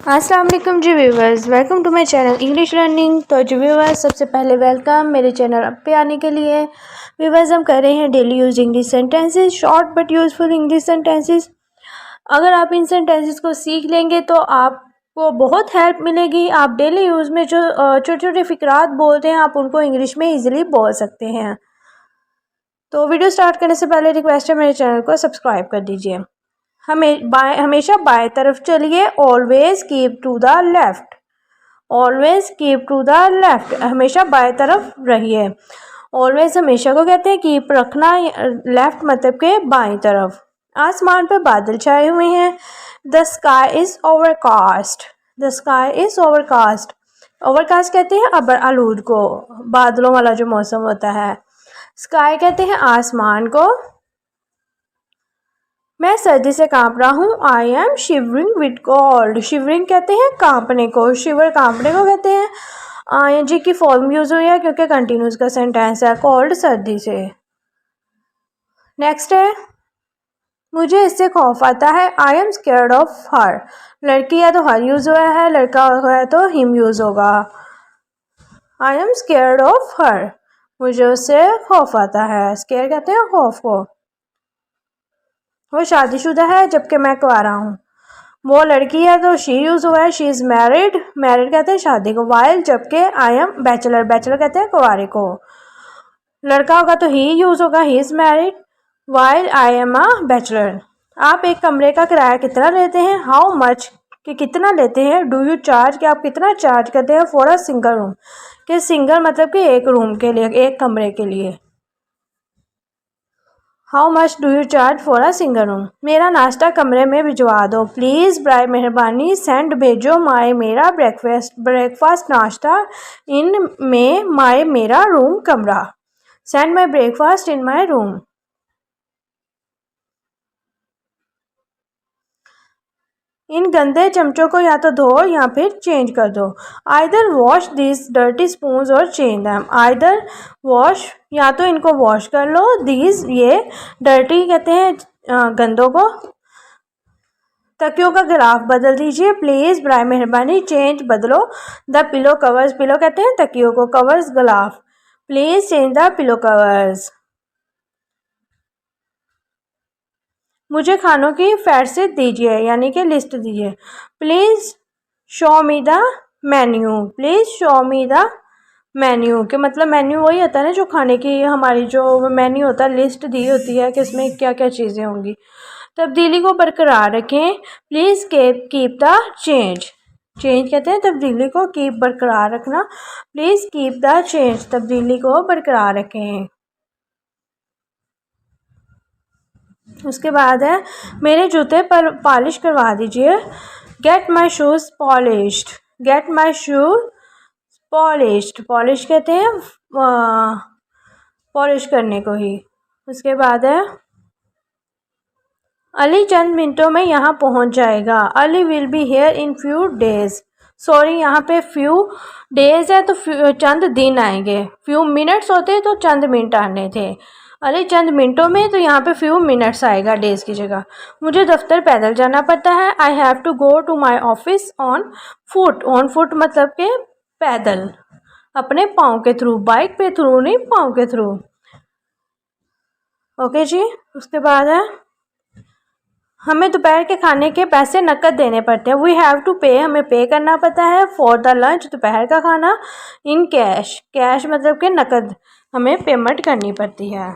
अस्सलाम वालेकुम जी viewers, welcome to my channel English learning. तो जी व्यूवर्स, सबसे पहले वेलकम मेरे चैनल पे आने के लिए। व्यूवर्स, हम कर रहे हैं daily use English sentences, short but useful English sentences. अगर आप इन सेंटेंसेस को सीख लेंगे तो आपको बहुत हेल्प मिलेगी। आप डेली यूज़ में जो छोटे छोटे फिक्रात बोलते हैं, आप उनको इंग्लिश में ईजिली बोल सकते हैं। तो वीडियो स्टार्ट करने से पहले रिक्वेस्ट है, मेरे चैनल को सब्सक्राइब कर दीजिए। हमेशा बाएं तरफ चलिए। Always keep to the left. Always keep to the left, हमेशा बाएं तरफ रहिए। ऑलवेज हमेशा को कहते हैं, कीप रखना, लेफ्ट मतलब के बाएं तरफ। आसमान पर बादल छाए हुए हैं। The sky is overcast. The sky is overcast. Overcast कहते हैं अबर आलूद को, बादलों वाला जो मौसम होता है। स्काई कहते हैं आसमान को। मैं सर्दी से कांप रहा हूँ। I am shivering with cold. Shivering कहते हैं कांपने को, शिवर कांपने को कहते हैं। ING की फॉर्म यूज हुई है क्योंकि कंटिन्यूस का सेंटेंस है। कोल्ड सर्दी से। नेक्स्ट है, मुझे इससे खौफ आता है। I am scared of her. लड़की है तो हर यूज हुआ है, लड़का है तो हिम यूज होगा। I am scared of her, मुझे उससे खौफ आता है। स्केयर कहते हैं खौफ को। वो शादीशुदा है जबकि मैं कुंवारा हूँ। वो लड़की है तो शी यूज हुआ है। She is married. मैरिड कहते हैं शादी को। वाइल जबकि आई एम बैचलर। बैचलर कहते हैं कुंवारे को। लड़का होगा तो ही यूज होगा। He is married while I am a bachelor. आप एक कमरे का किराया कितना लेते हैं? हाउ मच, कि कितना लेते हैं। डू यू चार्ज, कि आप कितना चार्ज करते हैं। फॉर अ सिंगल रूम, कि सिंगल मतलब कि एक रूम के लिए, एक कमरे के लिए। How much do you charge for a single room. मेरा नाश्ता कमरे में भिजवा दो। प्लीज़ ब्राय मेहरबानी सेंड भेजो माय मेरा ब्रेकफास्ट नाश्ता इन में माय मेरा रूम कमरा। Send my breakfast in my room. इन गंदे चमचों को या तो धो या फिर चेंज कर दो। Either wash this dirty spoons और चेंज दैम। आइदर वॉश, या तो इनको वॉश कर लो। दीज, ये डर्टी कहते हैं गंदों को। तकियों का गिलाफ बदल दीजिए। प्लीज़ ब्राय मेहरबानी चेंज, बदलो। द पिलो कवर्स, पिलो कहते हैं तकियों को, कवर्स गिलाफ। Please change the pillow covers. मुझे खानों की फहरिस्त दीजिए, यानी कि लिस्ट दीजिए। Please show me the menu. Please show me the menu, के मतलब मेन्यू वही होता है ना जो खाने की, हमारी जो मेन्यू होता है, लिस्ट दी होती है कि इसमें क्या क्या चीज़ें होंगी। तब्दीली को बरकरार रखें। Please keep the change. Change कहते हैं तब्दीली को, कीप बरकरार रखना। प्लीज़ कीप द चेंज, तब्दीली को बरकरार रखें। उसके बाद है, मेरे जूते पर पॉलिश करवा दीजिए। Get my shoes polished. Get my shoes polished. Polish कहते हैं पॉलिश करने को ही। उसके बाद है, अली चंद मिनटों में यहाँ पहुँच जाएगा। Ali will be here in few days. Sorry, यहाँ पे फ्यू डेज है तो चंद दिन आएंगे। फ्यू मिनट्स होते तो चंद मिनट आने थे। अरे चंद मिनटों में, तो यहाँ पे फ्यू मिनट्स आएगा डेज की जगह। मुझे दफ्तर पैदल जाना पड़ता है। I have to go to my office on foot. On foot मतलब के पैदल, अपने पाँव के थ्रू। बाइक पे थ्रू नहीं, पाँव के थ्रू। ओके जी। उसके बाद है, हमें दोपहर के खाने के पैसे नकद देने पड़ते हैं। वी हैव टू पे, हमें पे करना पड़ता है। फॉर द लंच, दोपहर का खाना। इन कैश, कैश मतलब कि नकद, हमें पेमेंट करनी पड़ती है।